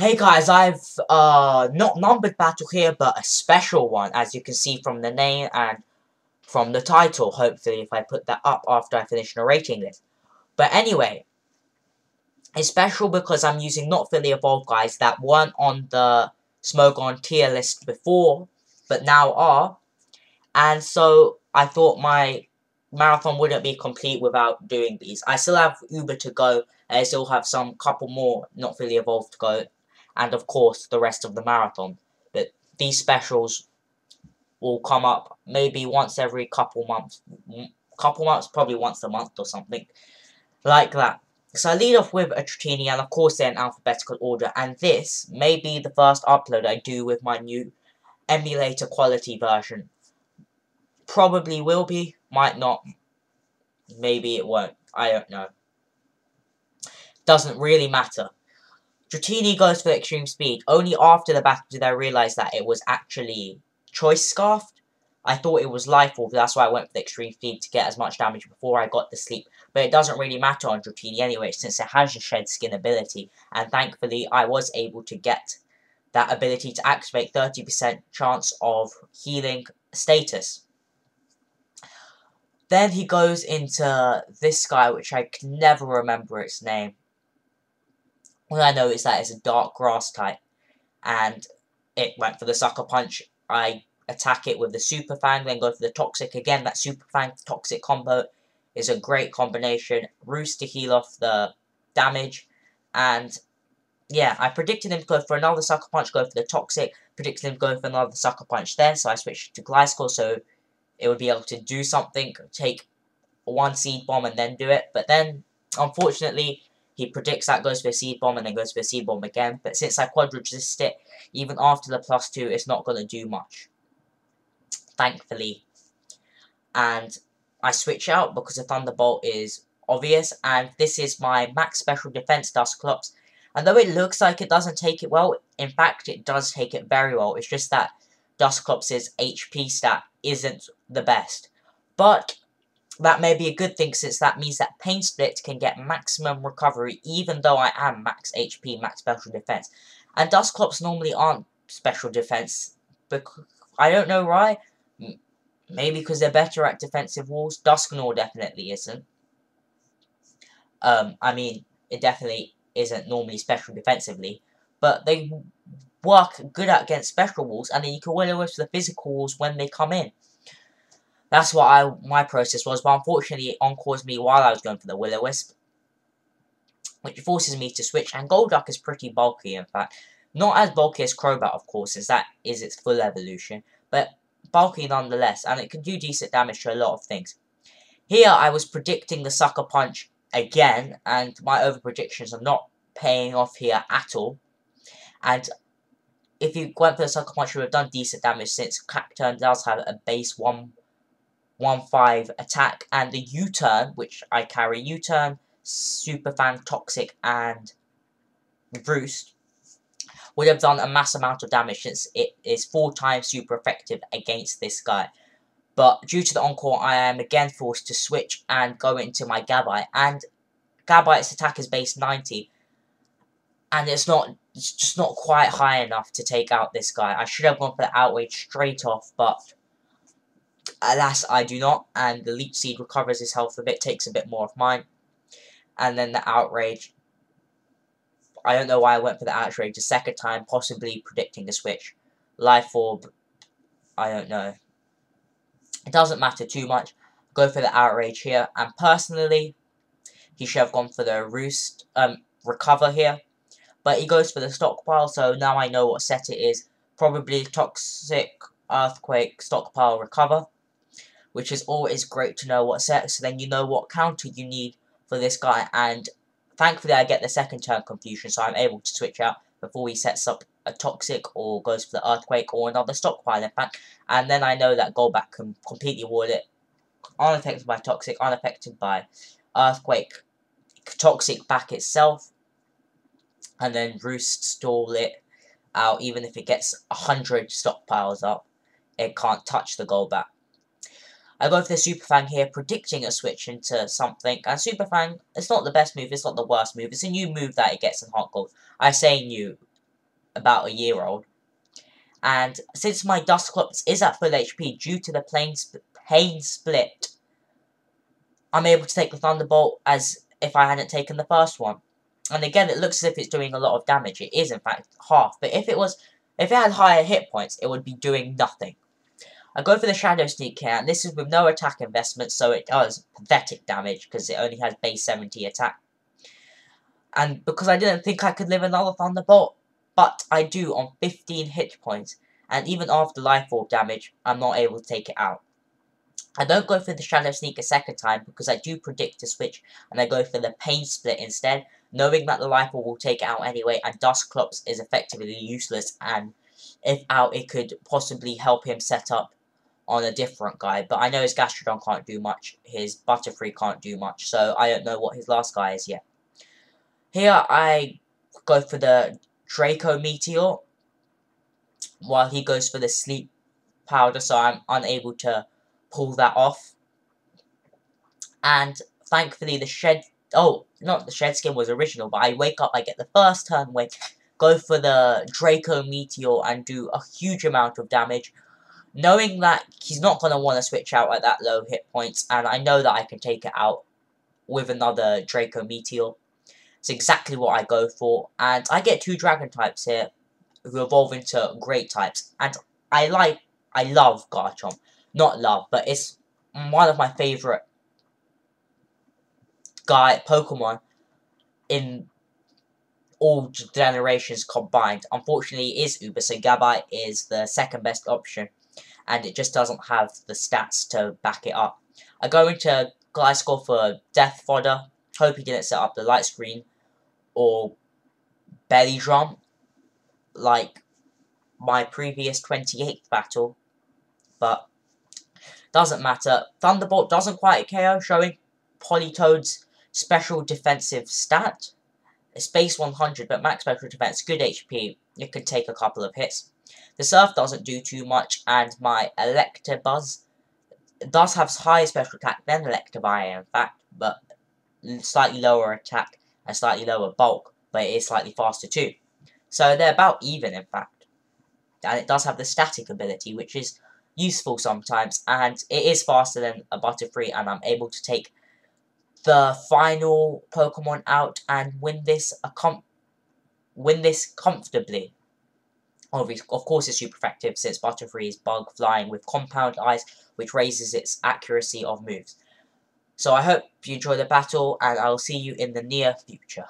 Hey guys, I've not numbered battle here, but a special one, as you can see from the name and from the title, hopefully, if I put that up after I finish narrating this. But anyway, it's special because I'm using not fully evolved guys that weren't on the Smogon tier list before, but now are. And so, I thought my marathon wouldn't be complete without doing these. I still have Uber to go, and I still have some couple more not fully evolved to go. And of course the rest of the marathon. But these specials will come up maybe once every couple months, probably once a month or something like that. So I lead off with a Dratini, and of course they're in alphabetical order, and this may be the first upload I do with my new emulator quality version. Probably will be, might not, maybe it won't, I don't know. Doesn't really matter. Dratini goes for extreme speed. Only after the battle did I realise that it was actually choice scarfed. I thought it was life orb, that's why I went for the extreme speed to get as much damage before I got the sleep. But it doesn't really matter on Dratini anyway, since it has a shed skin ability. And thankfully, I was able to get that ability to activate 30% chance of healing status. Then he goes into this guy, which I can never remember its name. All I know is that it's a dark grass type, and it went for the Sucker Punch. I attack it with the Super Fang, then go for the Toxic again. That Super Fang Toxic combo is a great combination. Roost to heal off the damage, and yeah, I predicted him to go for another Sucker Punch, go for the Toxic, predicted him to go for another Sucker Punch there, so I switched to Gliscor so it would be able to do something, take one Seed Bomb and then do it, but then, unfortunately, he predicts that, goes for a Seed Bomb, and then goes for a Seed Bomb again. But since I quad resist it, even after the +2, it's not going to do much. Thankfully. And I switch out because the Thunderbolt is obvious. And this is my max special defense Dusclops. And though it looks like it doesn't take it well, in fact it does take it very well. It's just that Dusclops' HP stat isn't the best. But that may be a good thing, since that means that Pain Split can get maximum recovery even though I am max HP, max special defense. And Dusclops normally aren't special defense, because I don't know why. Maybe because they're better at defensive walls. Dusknoir definitely isn't. I mean, it definitely isn't normally special defensively, but they work good against special walls, and then you can Will-O-Wisp the physical walls when they come in. That's what my process was, but unfortunately it encored me while I was going for the Will-O-Wisp, which forces me to switch, and Golduck is pretty bulky, in fact. Not as bulky as Crobat, of course, as that is its full evolution, but bulky nonetheless, and it can do decent damage to a lot of things. Here I was predicting the Sucker Punch again, and my over-predictions are not paying off here at all. And if you went for the Sucker Punch, you would have done decent damage, since Cacturne does have a base 1-5 attack, and the U-turn, which I carry, U-turn, Super Fang, Toxic, and Roost, would have done a mass amount of damage, since it is 4 times super effective against this guy. But due to the Encore, I am again forced to switch and go into my Gabite, and Gabite's attack is base 90, and it's just not quite high enough to take out this guy. I should have gone for the Outrage straight off, but alas, I do not, and the Leech Seed recovers his health a bit, takes a bit more of mine. And then the Outrage, I don't know why I went for the Outrage a second time, possibly predicting the switch. Life Orb, I don't know. It doesn't matter too much. Go for the Outrage here, and personally, he should have gone for the Roost, Recover here. But he goes for the Stockpile, so now I know what set it is. Probably Toxic, Earthquake, Stockpile, Recover, which is always great to know what set, so then you know what counter you need for this guy. And thankfully I get the second turn confusion, so I'm able to switch out before he sets up a Toxic or goes for the Earthquake or another Stockpile, in fact. And then I know that Golbat can completely wall it, unaffected by Toxic, unaffected by Earthquake, Toxic back itself, and then Roost stall it out. Even if it gets 100 stockpiles up, it can't touch the Golbat. I go for the Super Fang here, predicting a switch into something. And Super Fang, it's not the best move, it's not the worst move. It's a new move that it gets in Hot Gold. I say new. about a year old. And since my Dusclops is at full HP due to the pain split, I'm able to take the Thunderbolt as if I hadn't taken the first one. And again, it looks as if it's doing a lot of damage. It is, in fact, half. But if it had higher hit points, it would be doing nothing. I go for the Shadow Sneak here, and this is with no attack investment, so it does pathetic damage, because it only has base 70 attack. And because I didn't think I could live another Thunderbolt, but I do on 15 hit points, and even after Life Orb damage, I'm not able to take it out. I don't go for the Shadow Sneak a second time, because I do predict a switch, and I go for the Pain Split instead, knowing that the Life Orb will take it out anyway, and Dusclops is effectively useless, and if out, it could possibly help him set up on a different guy, but I know his Gastrodon can't do much, his Butterfree can't do much, so I don't know what his last guy is yet. Here I go for the Draco Meteor, while he goes for the Sleep Powder, so I'm unable to pull that off. And thankfully the Shed, oh, not the Shed Skin was original, but I wake up, I get the first turn wake, go for the Draco Meteor and do a huge amount of damage, knowing that he's not going to want to switch out at that low hit points, and I know that I can take it out with another Draco Meteor. It's exactly what I go for, and I get 2 Dragon types here, who evolve into Great types, and I love Garchomp. Not love, but it's one of my favourite Pokemon in all generations combined. Unfortunately, it is Uber, so Gabite is the second best option, and it just doesn't have the stats to back it up. I go into Gliscor for Death Fodder, hope he didn't set up the Light Screen or Belly Drum like my previous 28th battle, but doesn't matter. Thunderbolt doesn't quite KO, showing Politoed's special defensive stat. It's base 100, but max special defense, good HP. It could take a couple of hits. The Surf doesn't do too much, and my Electabuzz does have higher special attack than Electivire, in fact, but slightly lower attack and slightly lower bulk, but it is slightly faster too. So they're about even, in fact. And it does have the static ability, which is useful sometimes, and it is faster than a Butterfree, and I'm able to take the final Pokemon out and win this comfortably. Of course, it's super effective since Butterfree is bug flying with compound eyes, which raises its accuracy of moves. So I hope you enjoy the battle, and I'll see you in the near future.